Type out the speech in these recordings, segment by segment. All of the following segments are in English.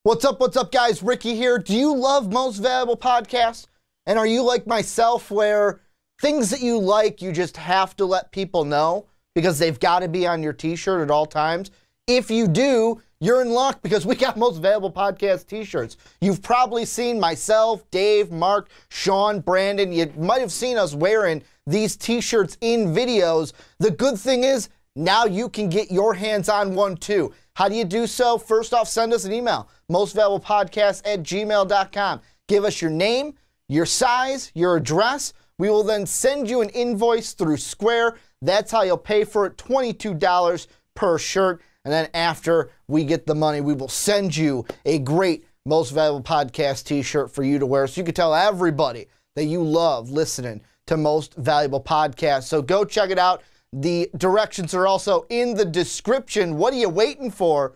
What's up, guys? Ricky here. Do you love Most Valuable Podcasts? And are you like myself where things that you like, you just have to let people know because they've got to be on your t-shirt at all times? If you do, you're in luck because we got Most Valuable Podcast t-shirts. You've probably seen myself, Dave, Mark, Sean, Brandon. You might have seen us wearing these t-shirts in videos. The good thing is now you can get your hands on one too. How do you do so? First off, send us an email, mostvaluablepodcast@gmail.com. Give us your name, your size, your address. We will then send you an invoice through Square. That's how you'll pay for it, $22 per shirt. And then after we get the money, we will send you a great Most Valuable Podcast t-shirt for you to wear so you can tell everybody that you love listening to Most Valuable Podcast. So go check it out. The directions are also in the description. What are you waiting for?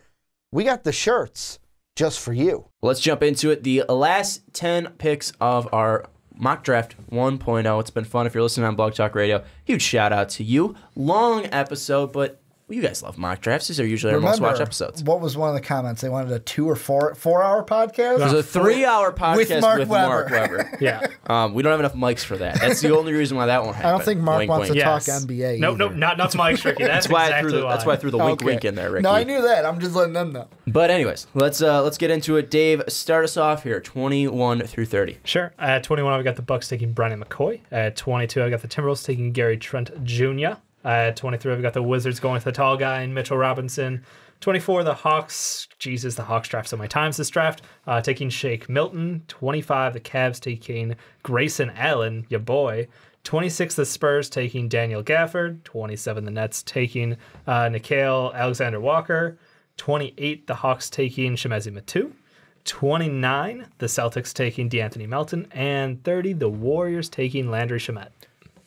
We got the shirts just for you. Let's jump into it. The last 10 picks of our mock draft 1.0. It's been fun. If you're listening on Blog Talk Radio, huge shout out to you. Long episode, but you guys love mock drafts. These are usually our most watched episodes. What was one of the comments? They wanted a 2 or 4 hour podcast? It was a 3-hour podcast with Mark Weber. Weber. Yeah. We don't have enough mics for that. That's the only reason why that won't happen. I don't think Mark wants to talk Yes. NBA. Nope, not Mics, Ricky. That's why exactly that's why I threw the wink Okay. in there, Ricky. No, I knew that. I'm just letting them know. But anyways, let's get into it. Dave, start us off here, 21 through 30. Sure. At 21, I've got the Bucks taking Brennan McCoy. At 22, I've got the Timberwolves taking Gary Trent Jr. At 23, I've got the Wizards going with the tall guy and Mitchell Robinson. 24, the Hawks. Jesus, the Hawks draft so many times this draft. Taking Shake Milton. 25, the Cavs taking Grayson Allen, your boy. 26, the Spurs taking Daniel Gafford. 27, the Nets taking Nickeil Alexander-Walker. 28, the Hawks taking Shemezi Matu. 29, the Celtics taking DeAnthony Melton. And 30, the Warriors taking Landry Shamet.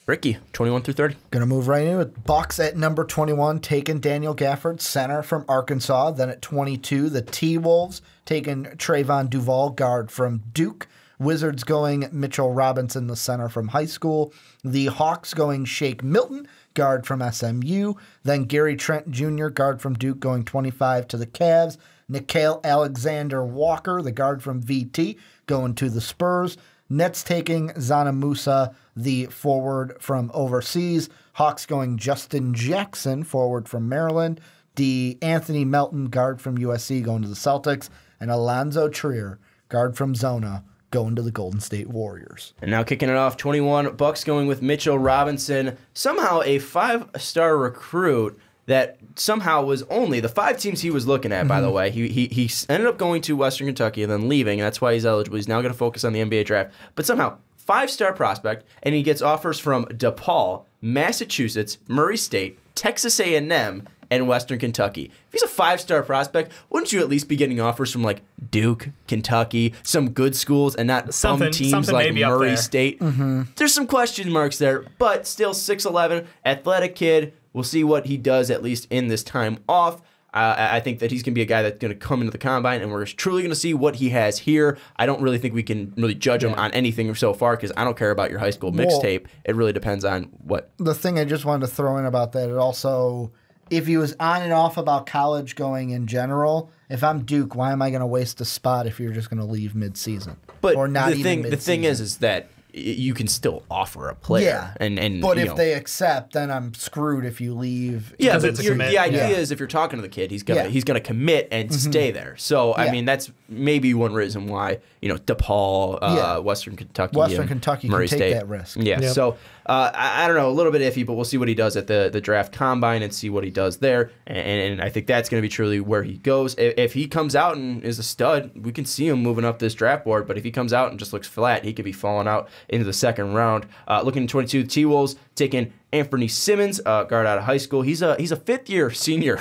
Ricky, 21 through 30. Gonna move right into it. Bucks at number 21 taking Daniel Gafford, center from Arkansas. Then at 22, the T-Wolves taking Trayvon Duval, guard from Duke. Wizards going Mitchell Robinson, the center from high school. The Hawks going Shake Milton, guard from SMU. Then Gary Trent Jr., guard from Duke, going 25 to the Cavs. Nickeil Alexander-Walker, the guard from VT, going to the Spurs. Nets taking Zana Musa, the forward from overseas. Hawks going Justin Jackson, forward from Maryland. DeAnthony Melton, guard from USC, going to the Celtics. And Alonzo Trier, guard from Zona, going to the Golden State Warriors. And now kicking it off, 21, Bucks going with Mitchell Robinson. Somehow a 5-star recruit that somehow was only the 5 teams he was looking at, by the way. He ended up going to Western Kentucky and then leaving, and that's why he's eligible. He's now going to focus on the NBA draft. But somehow, 5-star prospect, and he gets offers from DePaul, Massachusetts, Murray State, Texas A&M, and Western Kentucky. If he's a 5-star prospect, wouldn't you at least be getting offers from like Duke, Kentucky, some good schools, and not some teams like Murray State? There's some question marks there, but still 6'11", athletic kid. We'll see what he does, at least in this time off. I think that he's going to be a guy that's going to come into the combine, and we're truly going to see what he has here. I don't really think we can really judge him on anything so far because I don't care about your high school mixtape. It really depends on what. The thing I just wanted to throw in about that, it also, if he was on and off about college going in general, if I'm Duke, why am I going to waste a spot if you're just going to leave mid-season? But or not even the thing is that you can still offer a player. Yeah, and but if they accept, then I'm screwed if you leave. Yeah, but it's a commit. the idea is if you're talking to the kid, he's gonna commit and stay there. So I mean, that's maybe one reason why DePaul, Western Kentucky, Murray can take State. that risk. Yeah, Yep. so I don't know, a little bit iffy, but we'll see what he does at the draft combine and see what he does there. And I think that's going to be truly where he goes. If he comes out and is a stud, we can see him moving up this draft board. But if he comes out and just looks flat, he could be falling out into the second round. Looking at 22, the T-Wolves taking Anthony Simmons, guard out of high school. He's a 5th-year senior.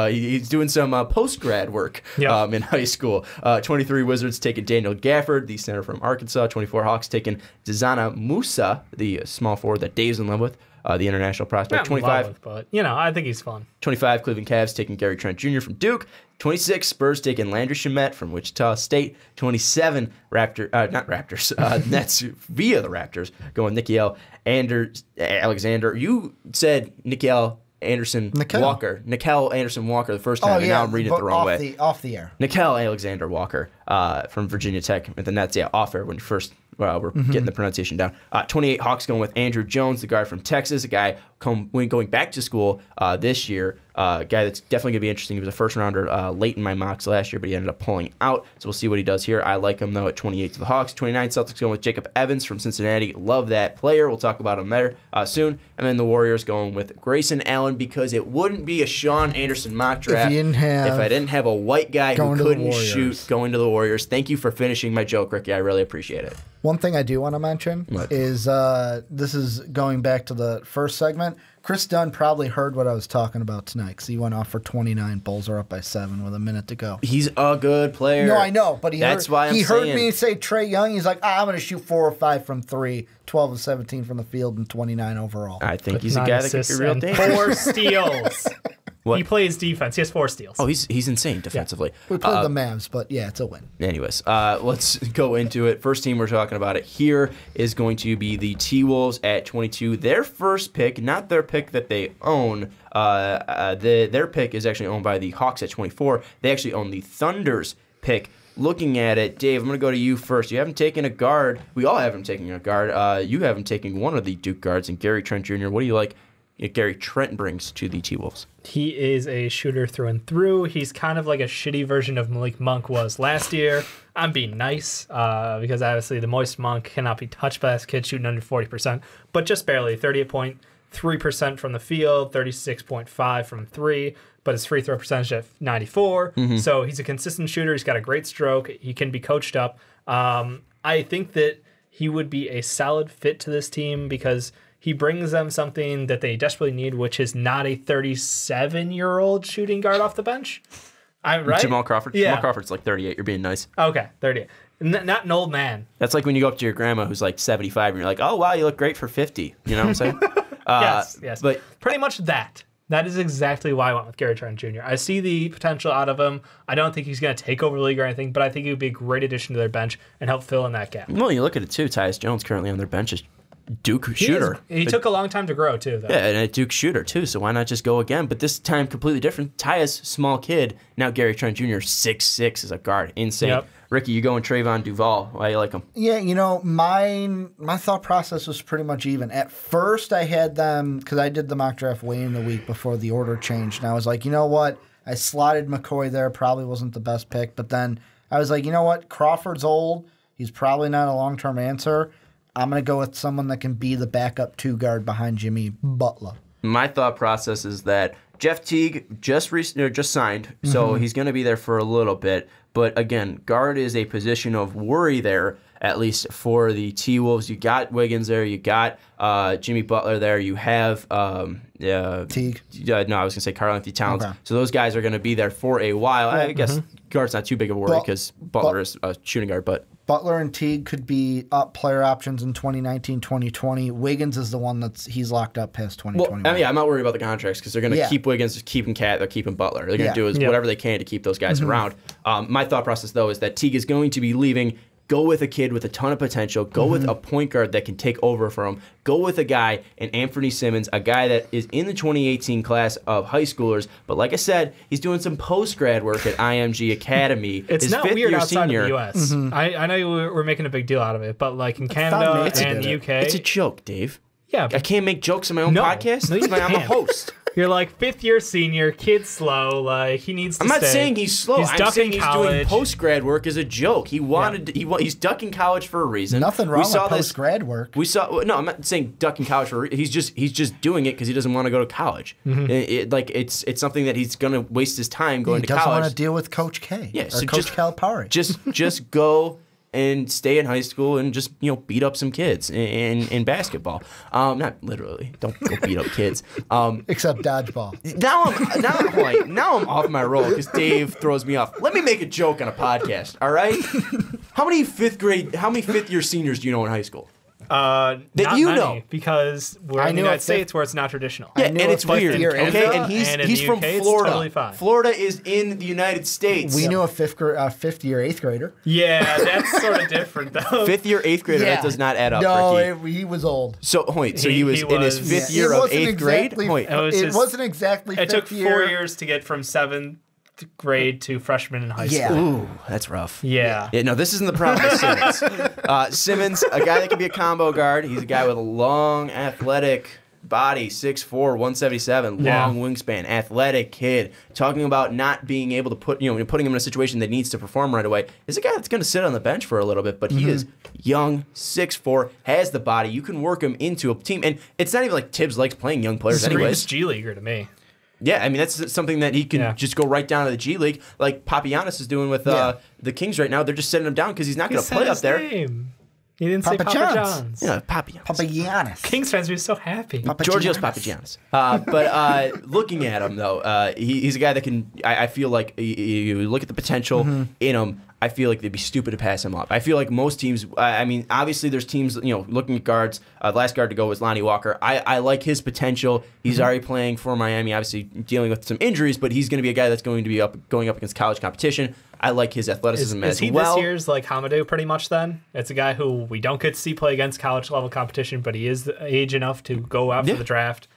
He's doing some post-grad work in high school. 23, Wizards taking Daniel Gafford, the center from Arkansas. 24, Hawks taking Zana Musa, the small forward that Dave's in love with, the international prospect. 25, but I think he's fun. 25, Cleveland Cavs taking Gary Trent Jr. from Duke. 26, Spurs taking Landry Shamet from Wichita State. 27, Nets via the Raptors going Nickeil Alexander. You said Nickeil Anderson Nickel. Walker. Nickel Anderson Walker the first time, and now I'm reading it the wrong way. Off the air. Nickel Alexander Walker from Virginia Tech at the Nets. Yeah, off air when you first we're getting the pronunciation down. 28 Hawks going with Andrew Jones, the guard from Texas, a guy going back to school this year. A guy that's definitely going to be interesting. He was a first rounder late in my mocks last year, but he ended up pulling out. So we'll see what he does here. I like him, though, at 28 to the Hawks. 29 Celtics going with Jacob Evans from Cincinnati. Love that player. We'll talk about him there soon. And then the Warriors going with Grayson Allen, because it wouldn't be a Sean Anderson mock draft if I didn't have a white guy who couldn't shoot going to the Warriors. Thank you for finishing my joke, Ricky. I really appreciate it. One thing I do want to mention is this is going back to the first segment. Chris Dunn probably heard what I was talking about tonight because he went off for 29. Bulls are up by 7 with a minute to go. He's a good player. No, I know, but he heard saying. me say Trae Young. He's like, I'm going to shoot 4 or 5 from 3, 12 of 17 from the field, and 29 overall. I think he's a guy that could be real dangerous. 4 steals. What? He plays defense. He has 4 steals. Oh, he's insane defensively. We played the Mavs, but yeah, it's a win. Anyways, let's go into it. First team we're talking about it here is going to be the T-Wolves at 22. Their first pick, not their pick that they own. Their pick is actually owned by the Hawks at 24. They actually own the Thunder's pick. Looking at it, Dave, I'm going to go to you first. You haven't taken a guard. We all have him taking a guard. You haven't taken one of the Duke guards, and Gary Trent Jr. What do you like Gary Trent brings to the T-Wolves? He is a shooter through and through. He's kind of like a shitty version of Malik Monk was last year. I'm being nice because obviously the moist Monk cannot be touched by this kid shooting under 40%, but just barely. 38.3% from the field, 36.5% from 3, but his free throw percentage at 94. So he's a consistent shooter. He's got a great stroke. He can be coached up. I think that he would be a solid fit to this team because he brings them something that they desperately need, which is not a 37-year-old shooting guard off the bench. Right? Jamal Crawford? Yeah. Jamal Crawford's like 38. You're being nice. Okay, 38. Not an old man. That's like when you go up to your grandma who's like 75 and you're like, oh, wow, you look great for 50. You know what I'm saying? Yes. But pretty much that. That is exactly why I went with Gary Trent Jr. I see the potential out of him. I don't think he's going to take over the league or anything, but I think he would be a great addition to their bench and help fill in that gap. Well, you look at it too. Tyus Jones currently on their bench is Duke shooter. He took a long time to grow, too, though. Yeah, and a Duke shooter, too, so why not just go again? But this time, completely different. Tyus, small kid. Now Gary Trent Jr., 6'6", is a guard. Insane. Yep. Ricky, you going Trayvon Duval. Why do you like him? Yeah, my thought process was pretty much even. At first, I had them, because I did the mock draft way in the week before the order changed, and I was like, you know what? I slotted McCoy there. Probably wasn't the best pick, but then I was like, you know what? Crawford's old. He's probably not a long-term answer. I'm going to go with someone that can be the backup 2 guard behind Jimmy Butler. My thought process is that Jeff Teague just signed, so he's going to be there for a little bit. But again, guard is a position of worry there, at least for the T-Wolves. You got Wiggins there. You got Jimmy Butler there. You have Teague. No, I was going to say Karl-Anthony Towns. Okay. So those guys are going to be there for a while. I guess guard's not too big of a worry because Butler is a shooting guard, but Butler and Teague could be up player options in 2019, 2020. Wiggins is the one he's locked up past 2021. Well, I'm not worried about the contracts because they're going to keep Wiggins, keeping Cat, they're keeping Butler. They're going to do whatever they can to keep those guys around. My thought process, though, is that Teague is going to be leaving. Go with a kid with a ton of potential. Go with a point guard that can take over for him. Go with a guy in Anthony Simmons, a guy that is in the 2018 class of high schoolers. But like I said, he's doing some post-grad work at IMG Academy. It's his not fifth weird year outside senior. of the U.S. I know we're making a big deal out of it, but like in Canada and the UK. It's a joke, Dave. Yeah. I can't make jokes on my own podcast. No, you I'm a can't. host. You're like 5th year senior, kid slow, like he needs to I'm not stay. saying he's slow. I'm saying he's college. doing post-grad work as a joke. He's ducking college for a reason. Nothing wrong with post-grad work. I'm not saying ducking college for a reason. He's just doing it because he doesn't want to go to college. It's something that he's going to waste his time going to college. He doesn't want to deal with Coach K or Coach Calipari. Just go and stay in high school and just beat up some kids in basketball. Not literally. Don't go beat up kids. Except dodgeball. Now I'm off my roll because Dave throws me off. Let me make a joke on a podcast. All right. How many 5th year seniors do you know in high school? Not you many, know. because we're in the United States where it's not traditional. Yeah, I and knew it's a fifth weird. year Okay, intro, and and in he's the from UK, it's Florida. totally fine. Florida is in the United States. We knew a fifth year, eighth grader. Yeah, that's sort of different though. Fifth year, eighth grader. That does not add up. No, Ricky. he was old. So wait, so he was in his was- fifth Yeah, year it of wasn't eighth grade. exactly- Wait, It wasn't exactly It took fifth 4 year. years to get from 7th grade to freshman in high Yeah. school. ooh, that's rough. Yeah. Yeah, no, this isn't the problem with Simmons. Simmons, a guy that can be a combo guard. He's a guy with a long, athletic body, 6'4", 177, Yeah. long wingspan, athletic kid. Talking about not being able to putting him in a situation that needs to perform right away. Is a guy that's going to sit on the bench for a little bit, but he is young, 6'4", has the body. You can work him into a team, and it's not even like Tibbs likes playing young players Screams anyways. G Leaguer to me. Yeah, I mean, that's something that he can just go right down to the G League, like Papagiannis is doing with the Kings right now. They're just setting him down because he's not going to play up there. Name. He didn't say Papa Papa John's. John's. Yeah, Papagiannis. Papagiannis. Kings fans would be so happy. Georgios Papagiannis. But looking at him, though, he's a guy that can, I feel like, you look at the potential in him, I feel like they'd be stupid to pass him up. I feel like most teams, I mean, obviously there's teams, looking at guards. The last guard to go was Lonnie Walker. I like his potential. He's already playing for Miami, obviously dealing with some injuries, but he's going to be a guy that's going to be going up against college competition. I like his athleticism as Is he well. this year's like Hamadou pretty much then? It's a guy who we don't get to see play against college level competition, but he is age enough to go after the draft.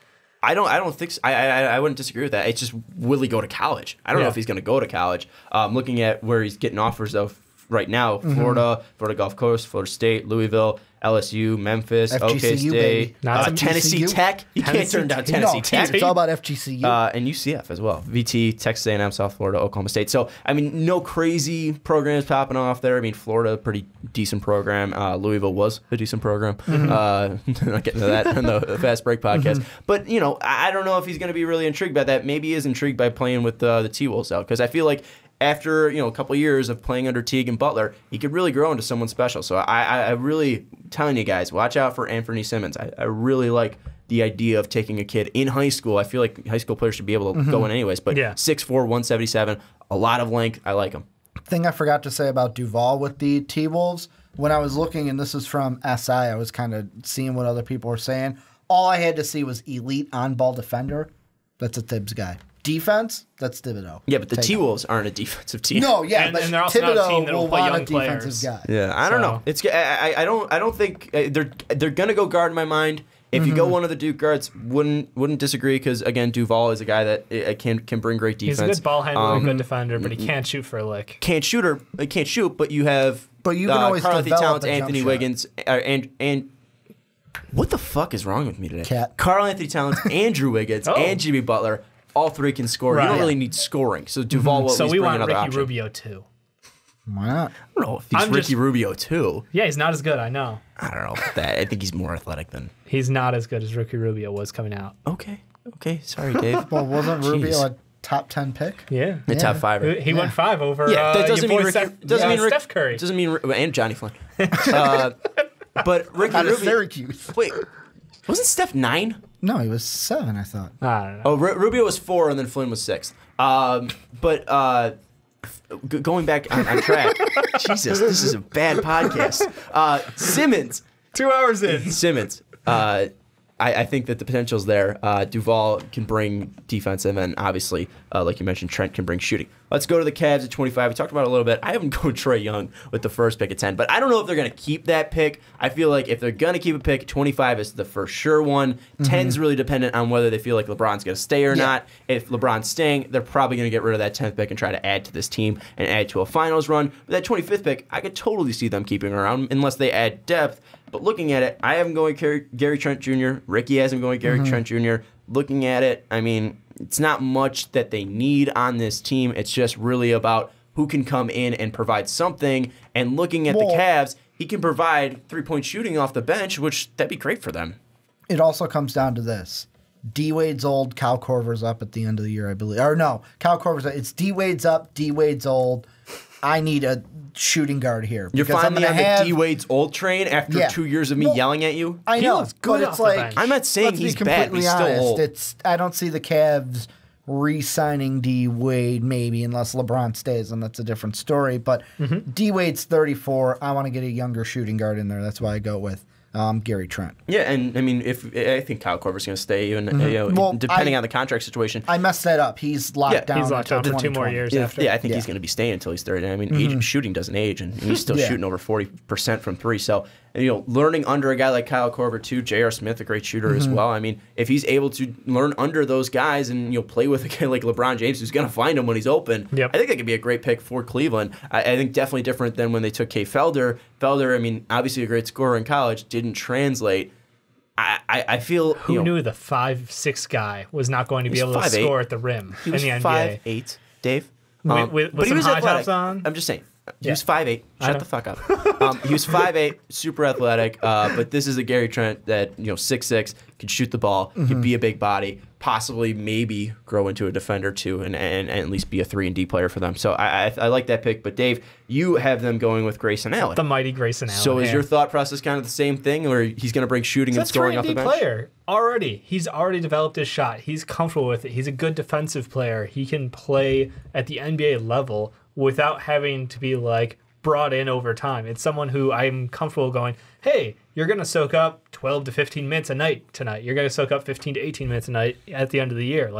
I don't think so. I wouldn't disagree with that. It's just, will he go to college? I don't know if he's going to go to college. Looking at where he's getting offers though right now, Florida Gulf Coast, Florida State, Louisville, LSU, Memphis, FGCU, OK State, baby. Not Tennessee FGCU. Tech. You can't turn down Tennessee Tech. It's all about FGCU. And UCF as well. VT, Texas A&M, South Florida, Oklahoma State. So, I mean, no crazy programs popping off there. I mean, Florida, pretty decent program. Louisville was a decent program. Not getting to that on the Fast Break podcast. But, I don't know if he's going to be really intrigued by that. Maybe he is intrigued by playing with the T-Wolves out, because I feel like after a couple of years of playing under Teague and Butler, he could really grow into someone special. So I really telling you guys, watch out for Anthony Simmons. I really like the idea of taking a kid in high school. I feel like high school players should be able to go in anyways. But 6'4", 177, a lot of length. I like him. Thing I forgot to say about Duval with the T-Wolves, when I was looking, and this is from SI, I was kind of seeing what other people were saying. All I had to see was elite on-ball defender. That's a Tibbs guy. Defense, that's Thibodeau. Yeah, but the T-Wolves aren't a defensive team. No, yeah, And but they're also not a team Thibodeau that will will play want a young players. defensive guy. Yeah, I don't know. It's I don't think they're gonna go guard in my mind. If you go one of the Duke guards, wouldn't disagree, because again, Duval is a guy that can bring great defense. He's a good ball handler, a good defender, but he can't shoot for a lick. Can't shoot, but you have. But you can always Karl-Anthony develop Towns, a jump Anthony shot. Wiggins, and what the fuck is wrong with me today? Cat. Karl-Anthony Towns, Andrew Wiggins, and Jimmy Butler. All three can score. Right. You don't really need scoring. So Duval will at So least we bring want another Ricky option. Rubio too. Why not? I don't know if he's I'm Ricky just- Rubio too. Yeah, he's not as good, I know. I don't know about that. I think he's more athletic than. He's not as good as Ricky Rubio was coming out. Okay. Sorry, Dave. Well, wasn't Rubio Jeez. a top 10 pick? Yeah. The top five. He went 5 over Yeah, that doesn't your mean boy Ricky, Steph, doesn't mean Rick, Steph Curry. Doesn't mean and Johnny Flynn. But Ricky Out of Rubio. Syracuse. Wait, wasn't Steph 9? No, he was 7, I thought. I don't know. Oh, Rubio was 4, and then Flynn was 6. Going back on track. Jesus, this is a bad podcast. Simmons. 2 hours in. Simmons. I think that the potential's there. Duval can bring defense, and then obviously, like you mentioned, Trent can bring shooting. Let's go to the Cavs at 25. We talked about it a little bit. I haven't gone Trae Young with the first pick at 10, but I don't know if they're going to keep that pick. I feel like if they're going to keep a pick, 25 is the for sure one. 10's really dependent on whether they feel like LeBron's going to stay or not. If LeBron's staying, they're probably going to get rid of that 10th pick and try to add to this team and add to a finals run. But that 25th pick, I could totally see them keeping around unless they add depth. But looking at it, I have him going Gary Trent Jr. Ricky has him going Gary Trent Jr. Looking at it, I mean, it's not much that they need on this team. It's just really about who can come in and provide something. And looking at the Cavs, he can provide three-point shooting off the bench, which that'd be great for them. It also comes down to this. D-Wade's old, Kyle Korver's up at the end of the year, I believe. Or no, Kyle Korver's up. It's D-Wade's up, D-Wade's old. I need a shooting guard here. You're because I'm finally gonna on have, the D-Wade's old train after 2 years of me yelling at you? I He know, looks good but off it's the like... bench. I'm not saying let's be he's bad, but completely he's still honest. old. I don't see the Cavs re-signing D-Wade maybe unless LeBron stays, and that's a different story. But D-Wade's 34. I want to get a younger shooting guard in there. That's why I go with Gary Trent. Yeah, and I mean, I think Kyle Korver's going to stay, even depending on the contract situation. I messed that up. He's locked down. He's locked down for 2 more years after. Yeah, I think he's going to be staying until he's 30. I mean, shooting doesn't age, and he's still shooting over 40% from 3. So, learning under a guy like Kyle Korver too, J.R. Smith, a great shooter as well. I mean, if he's able to learn under those guys and play with a guy like LeBron James, who's going to find him when he's open, I think that could be a great pick for Cleveland. I think definitely different than when they took Kay Felder. Felder, I mean, obviously a great scorer in college, didn't translate. I feel who knew the 5'6" guy was not going to be able to score at the rim in the NBA. 5'8", Dave. With but he some was high athletic. tops on. I'm just saying. He was 5'8". Shut the fuck up. He was 5'8", super athletic. But this is a Gary Trent that 6'6", can shoot the ball, can be a big body, possibly maybe grow into a defender too, and at least be a 3-and-D player for them. So I like that pick. But Dave, you have them going with Grayson Allen. The mighty Grayson Allen. So is your thought process kind of the same thing, or he's going to bring shooting and scoring off the bench? Player already. He's already developed his shot. He's comfortable with it. He's a good defensive player. He can play at the NBA level without having to be brought in over time. It's someone who I'm comfortable going, hey, you're going to soak up 12 to 15 minutes a night tonight. You're going to soak up 15 to 18 minutes a night at the end of the year.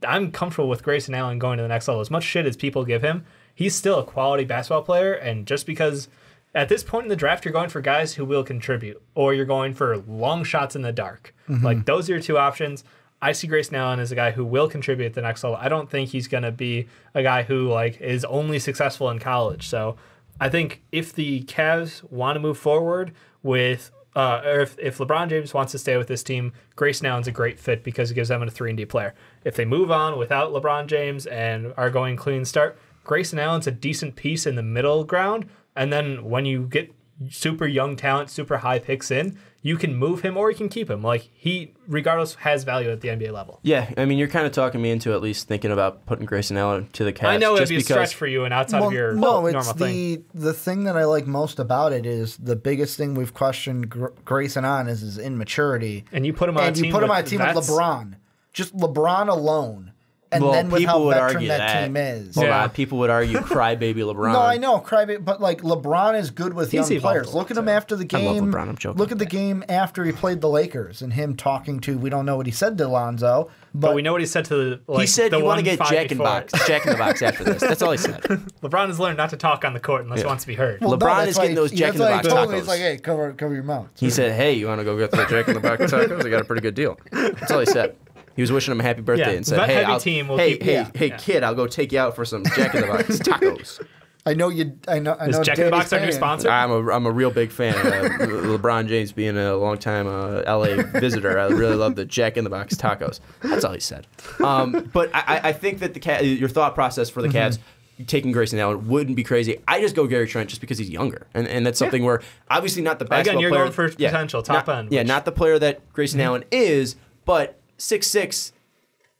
I'm comfortable with Grayson Allen going to the next level. As much shit as people give him, he's still a quality basketball player, and just because at this point in the draft you're going for guys who will contribute, or you're going for long shots in the dark. Those are your 2 options. I see Grayson Allen as a guy who will contribute at the next level. I don't think he's going to be a guy who is only successful in college. So I think if the Cavs want to move forward with, or if LeBron James wants to stay with this team, Grayson Allen's a great fit because it gives them a 3-and-D player. If they move on without LeBron James and are going clean start, Grayson Allen's a decent piece in the middle ground. And then when you get super young talent, super high picks in, you can move him or you can keep him. He, regardless, has value at the NBA level. Yeah, I mean, you're kind of talking me into at least thinking about putting Grayson Allen to the Cavs. I know it'd be a stretch for you and outside of your normal thing. The thing that I like most about it is the biggest thing we've questioned Grayson on is his immaturity. And you put him on a team with LeBron. Just LeBron alone. And then with how veteran that team is. Hold on, people would argue crybaby LeBron. No, I know, crybaby, but LeBron is good with young players. Look at him after the game. I love LeBron, I'm joking. Look at the game after he played the Lakers and him talking to, we don't know what he said to Lonzo. But we know what he said to he said you want to get Jack in the Box after this. That's all he said. LeBron has learned not to talk on the court unless he wants to be heard. Well, LeBron is getting those Jack in the Box tacos. He's like, hey, cover your mouth. He said, hey, you want to go get the Jack in the Box tacos? I got a pretty good deal. That's all he said. He was wishing him a happy birthday and said, "Hey, kid, I'll go take you out for some Jack in the Box tacos." I know you. I know. Is Jack in the Box our new sponsor? I'm a real big fan. LeBron James being a longtime LA visitor, I really love the Jack in the Box tacos. That's all he said. But I think that your thought process for the Cavs. Taking Grayson Allen wouldn't be crazy. I just go Gary Trent just because he's younger, and that's something where obviously not the basketball player. Again, you're going for potential top end. Yeah, not the player that Grayson Allen is, but 6'6",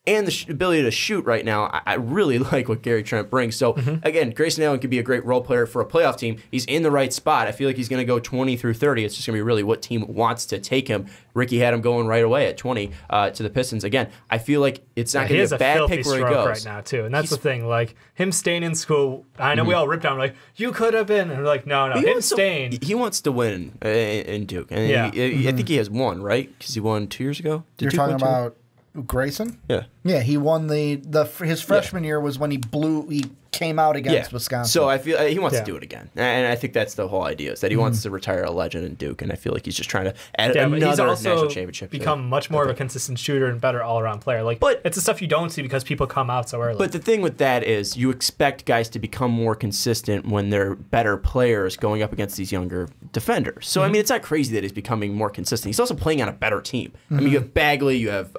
and the ability to shoot right now, I really like what Gary Trent brings. So, again, Grayson Allen could be a great role player for a playoff team. He's in the right spot. I feel like he's going to go 20 through 30. It's just going to be really what team wants to take him. Ricky had him going right away at 20 to the Pistons. Again, I feel like it's not going to be a bad pick where he goes. Right now, too. And that's the thing. Him staying in school, I know we all ripped on him, you could have been. And we're like, no, him staying. He wants to win in Duke. And I think he has one, right? Because he won 2 years ago. You're talking about Grayson? Yeah, he won his freshman year was when he came out against Wisconsin. So I feel he wants to do it again, and I think that's the whole idea is that he wants to retire a legend in Duke, and I feel like he's just trying to add another national championship. Become much more of a consistent shooter and better all around player. But it's the stuff you don't see because people come out so early. But the thing with that is you expect guys to become more consistent when they're better players going up against these younger defenders. So I mean, it's not crazy that he's becoming more consistent. He's also playing on a better team. I mean, you have Bagley, you have.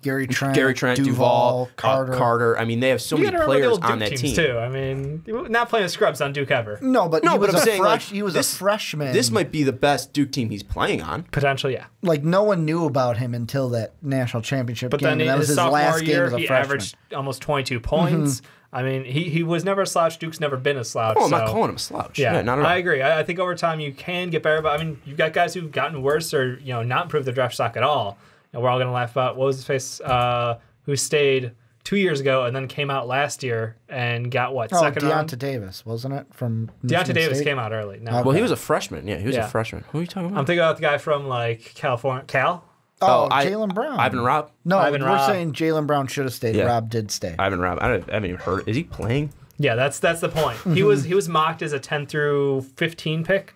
Gary Trent, Duval, Carter. I mean, they have so many players on that team too. I mean, not playing scrubs on Duke ever. No, but he was a this, freshman. This might be the best Duke team he's playing on. Potentially, yeah. No one knew about him until that national championship game. But then that was his last game as a freshman. He averaged almost 22 points. I mean, he was never a slouch. Duke's never been a slouch. Oh, I'm not calling him a slouch. Yeah, not at all. I agree. I think over time you can get better, but I mean, you've got guys who've gotten worse or not improved their draft stock at all. And we're all going to laugh about, what was his face, who stayed 2 years ago and then came out last year and got second Deonta round? Davis, wasn't it? From Deonta Michigan Davis State? came out early. No. Okay. Well, he was a freshman. Yeah, he was Yeah. a freshman. Who are you talking about? I'm thinking about the guy from like California. Cal? Jalen Brown. Ivan Robb. No, Ivan we're Robb. saying Jalen Brown should have stayed. Yeah. Robb did stay. Ivan Robb. I haven't even heard. Is he playing? Yeah, that's the point. He was mocked as a 10 through 15 pick,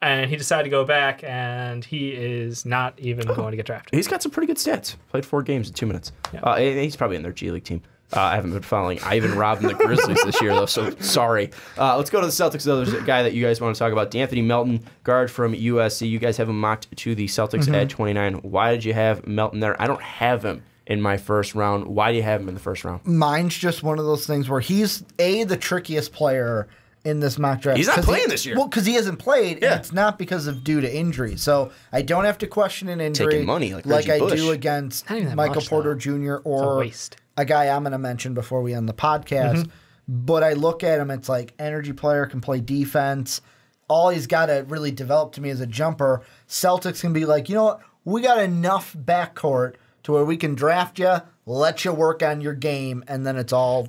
and he decided to go back, and he is not even going to get drafted. He's got some pretty good stats. Played 4 games in 2 minutes. Yeah. He's probably in their G League team. I haven't been following Ivan Robb and the Grizzlies this year, though, so sorry. Let's go to the Celtics. The other guy that you guys want to talk about, D'Anthony Melton, guard from USC. You guys have him mocked to the Celtics at 29. Why did you have Melton there? I don't have him in my first round. Why do you have him in the first round? Mine's just one of those things where he's the trickiest player in this mock draft. He's not 'Cause playing this year. Well, because he hasn't played, Yeah. and it's not because of due to injury. So I don't have to question an injury Taking money like Reggie I Bush. do against Not even that Michael much, Porter though. Jr. It's a or waste. a guy I'm going to mention before we end the podcast. But I look at him, it's like energy player, can play defense. All he's got to really develop to me is a jumper. Celtics can be like, you know what? We got enough backcourt to where we can draft you, let you work on your game, and then it's all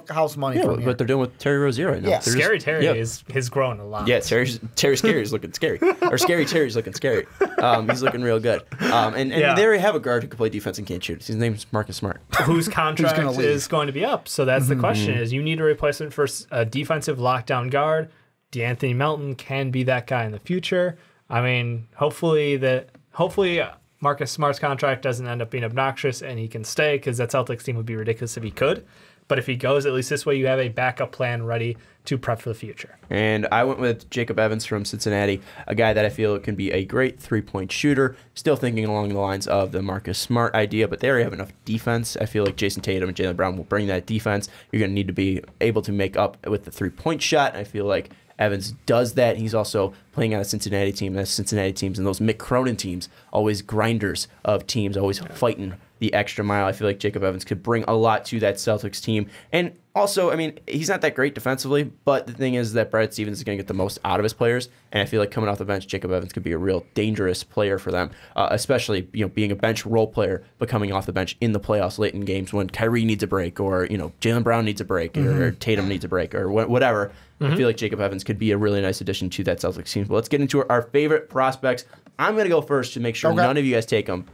house money Yeah, from here. what they're doing with Terry Rozier right now. Yeah. They're Scary Terry yeah. is growing a lot. Yeah, Terry Scary's looking scary. Or Scary Terry's looking scary. He's looking real good. And Yeah. they already have a guard who can play defense and can't shoot. His name's Marcus Smart. Whose contract gonna leave? is going to be up. So that's the question: is you need a replacement for a defensive lockdown guard. D'Anthony Melton can be that guy in the future. I mean, hopefully Marcus Smart's contract doesn't end up being obnoxious and he can stay, because that Celtics team would be ridiculous if he could. But if he goes, at least this way you have a backup plan ready to prep for the future. And I went with Jacob Evans from Cincinnati, a guy that I feel can be a great three-point shooter. Still thinking along the lines of the Marcus Smart idea, but they already have enough defense. I feel like Jason Tatum and Jaylen Brown will bring that defense. You're going to need to be able to make up with the three-point shot. I feel like Evans does that. He's also playing on a Cincinnati team. And Cincinnati teams and those Mick Cronin teams, always grinders of teams, always fighting the extra mile. I feel like Jacob Evans could bring a lot to that Celtics team. And also, I mean, he's not that great defensively, but the thing is that Brad Stevens is going to get the most out of his players. And I feel like coming off the bench, Jacob Evans could be a real dangerous player for them, especially being a bench role player, but coming off the bench in the playoffs late in games when Kyrie needs a break, or Jaylen Brown needs a break, or Tatum needs a break, or whatever. I feel like Jacob Evans could be a really nice addition to that Celtics team. But let's get into our favorite prospects. I'm going to go first to make sure none of you guys take them.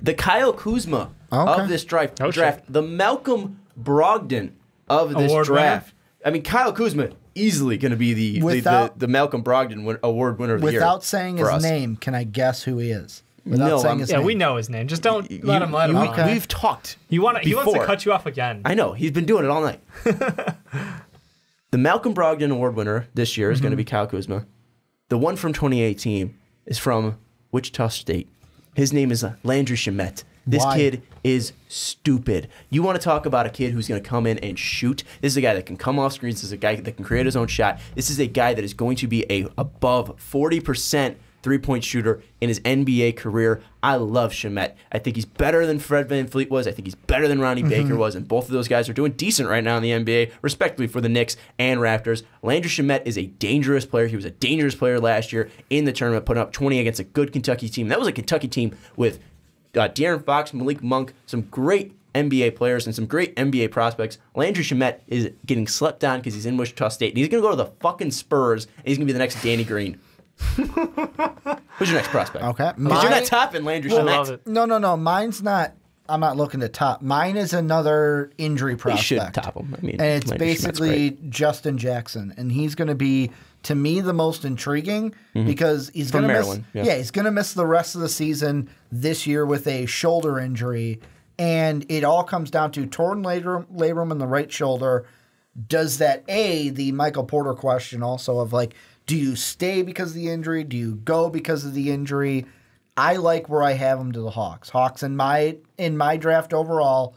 The Kyle Kuzma of this draft, the Malcolm Brogdon of this Award draft. I mean, Kyle Kuzma easily going to be the Malcolm Brogdon award winner of the year. Without saying for his us. name, can I guess who he is? No, Saying his name. we know his name. Just don't let him on. Okay. We've talked. He wants to before. cut you off again. I know. He's been doing it all night. The Malcolm Brogdon award winner this year is going to be Kyle Kuzma. The one from 2018 is from Wichita State. His name is Landry Shamet. This Why? kid is stupid. You want to talk about a kid who's going to come in and shoot? This is a guy that can come off screens. This is a guy that can create his own shot. This is a guy that is going to be a above 40% three-point shooter in his NBA career. I love Shamet. I think he's better than Fred VanVleet was. I think he's better than Ronnie Baker was. And both of those guys are doing decent right now in the NBA, respectively for the Knicks and Raptors. Landry Shamet is a dangerous player. He was a dangerous player last year in the tournament, putting up 20 against a good Kentucky team. That was a Kentucky team with De'Aaron Fox, Malik Monk, some great NBA players and some great NBA prospects. Landry Shamet is getting slept on because he's in Wichita State. And he's going to go to the fucking Spurs, and he's going to be the next Danny Green. Who's your next prospect? Okay. Because you're not topping Landry I Shamet. love it. No. Mine's not. I'm not looking to top. Mine is another injury You prospect. should top him. I mean, And it's Landry Shamet's basically great. Justin Jackson. And he's going to be, to me, the most intriguing because he's From going to miss. Maryland, Yeah. yeah. He's going to miss the rest of the season this year with a shoulder injury. And it all comes down to torn labrum in the right shoulder. Does that, the Michael Porter question also of like, do you stay because of the injury? Do you go because of the injury? I like where I have him to the Hawks. Hawks in my draft overall,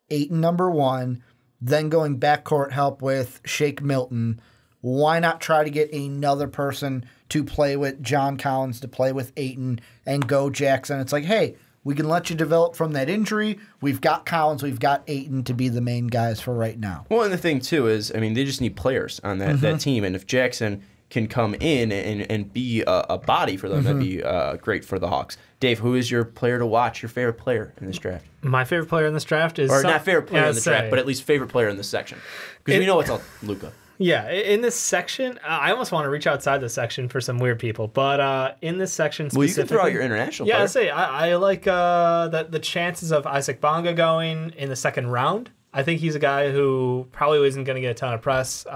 Ayton number 1, then going backcourt help with Shake Milton. Why not try to get another person to play with John Collins, to play with Ayton, and go Jackson? It's like, hey, we can let you develop from that injury. We've got Collins, we've got Ayton to be the main guys for right now. Well, and the thing, too, is, I mean, they just need players on that team. And if Jackson can come in and be a body for them, that'd be great for the Hawks. Dave, who is your player to watch, your favorite player in this draft? My favorite player in this draft is... Or not favorite player in the draft, but at least favorite player in this section. Because we know it's all Luka. Yeah, in this section, I almost want to reach outside the section for some weird people, but in this section specifically... Well, you can throw out your international player. Yeah, I like the chances of Isaac Bonga going in the second round. I think he's a guy who probably isn't going to get a ton of press.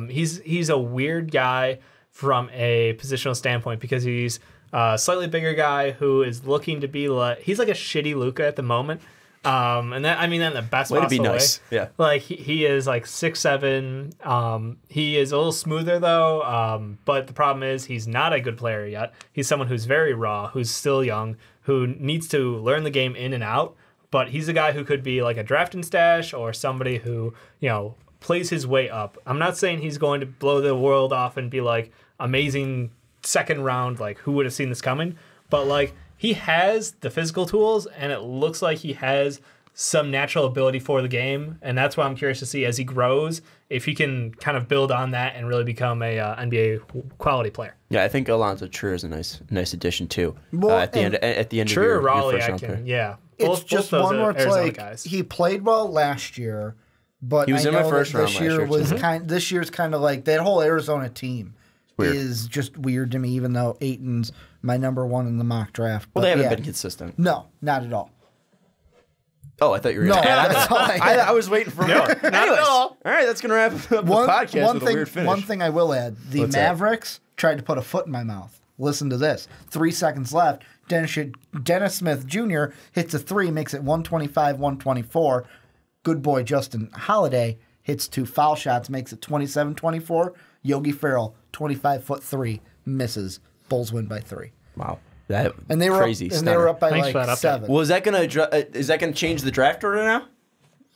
He's a weird guy from a positional standpoint because he's a slightly bigger guy who is looking to be like... He's like a shitty Luka at the moment. And that, I mean that in the best way to possible be nice. way. Yeah. Like he is like 6'7". He is a little smoother though. But the problem is he's not a good player yet. He's someone who's very raw, who's still young, who needs to learn the game in and out. But he's a guy who could be like a draft and stash or somebody who, plays his way up. I'm not saying he's going to blow the world off and be like amazing second round, like who would have seen this coming? But like he has the physical tools, and it looks like he has some natural ability for the game, and that's why I'm curious to see as he grows if he can kind of build on that and really become a NBA quality player. Yeah, I think Alonzo Trier is a nice addition too. Well, at the end of Trier, your Raleigh, first I round can, pick. yeah. It's just those one are more. It's Arizona like guys. he played well last year, but He was I in my know first that round this last year year, was too. This year's kind of like that whole Arizona team Weird. is just weird to me. Even though Ayton's my number one in the mock draft. Well, But they haven't yeah. been consistent. No, not at all. Oh, I thought you were No, going to add on that's to that. all I was waiting for more. Anyways, at all. All right, that's going to wrap up the podcast with a weird finish. One thing I will add: the What's that? Mavericks tried to put a foot in my mouth. Listen to this: 3 seconds left. Dennis Smith Jr. hits a three, makes it 125-124. Good boy Justin Holiday hits 2 foul shots, makes it 27-24. Yogi Ferrell, 25-foot three, misses. Bulls win by 3. Wow. That And they were crazy. up, and they were up by Thanks for like that update. 7. Well, is that going to change the draft order now?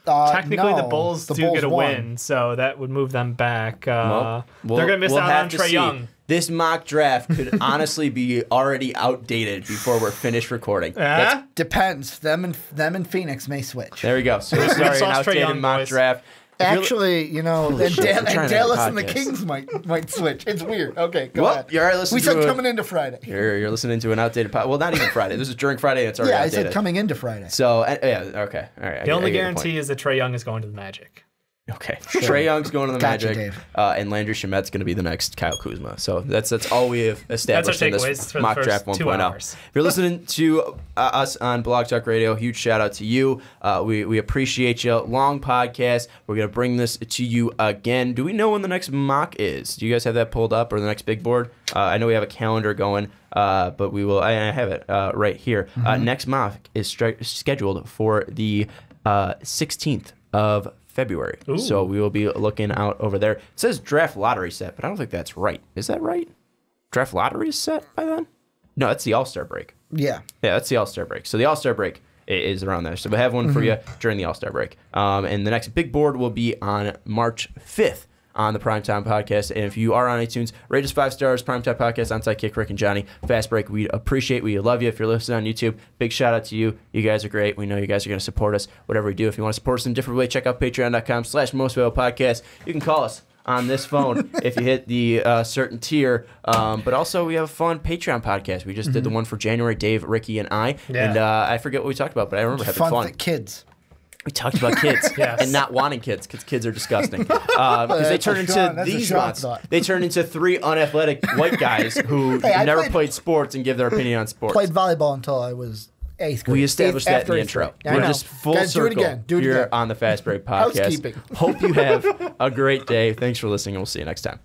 Technically, no, the Bulls do Bulls get a won. win, so that would move them back. Well, They're going to miss we'll out have on to Trae see. Young. This mock draft could honestly be already outdated before we're finished recording. That's- Depends. Them and Phoenix may switch. There we go. So this is already an sauce Trae outdated Young, mock boys. draft. If you're- Actually, and, shit, we're trying to have a Dallas and the podcast. Kings might switch. It's weird. Okay, go Well, ahead. you're already listening We said to coming into Friday. You're listening to an outdated pod. Well, not even Friday. This is during Friday, and it's already Yeah, I outdated. said coming into Friday. So, yeah, okay. All right. The only guarantee is that Trae Young is going to the Magic. Okay. Trae Young's going to the Gotcha, Magic, Dave. and Landry Shamet's going to be the next Kyle Kuzma. So that's all we have established in takeaways this for the mock first draft 2 1.0. hours. If you're listening to us on Blog Talk Radio, huge shout out to you. We appreciate you. Long podcast. We're going to bring this to you again. Do we know when the next mock is? Do you guys have that pulled up or the next big board? I know we have a calendar going, but we will. I have it right here. Next mock is scheduled for the 16th of February. Ooh. So we will be looking out over there. It says draft lottery set, but I don't think that's right. Is that right? Draft lottery is set by then? No, that's the All-Star break. Yeah. Yeah, that's the All-Star break. So the All-Star break is around there. So we'll have one for you during the All-Star break. And the next big board will be on March 5th on the Primetime Podcast. And if you are on iTunes, rate us 5 stars, Primetime Podcast, Onside Kick, Rick and Johnny, Fast Break. We appreciate, we love you. If you're listening on YouTube, big shout out to you. You guys are great. We know you guys are going to support us, whatever we do. If you want to support us in a different way, check out patreon.com/mostvaluable-podcast. You can call us on this phone if you hit the certain tier. But also, we have a fun Patreon podcast. We just did the one for January, Dave, Ricky, and I. Yeah. And I forget what we talked about, but I remember having fun. Fun kids. We talked about kids Yes. and not wanting kids because kids are disgusting. Because they turn into that's a these Sean ones. thought. They turn into 3 unathletic white guys who Hey, I never played- played sports and give their opinion on sports. Played volleyball until I was 8th grade. We established that in After the eighth intro. grade. I We're know. just full Guys, circle do it again. Do it here again. on the Fast Break Podcast. Housekeeping. Hope you have a great day. Thanks for listening, and we'll see you next time.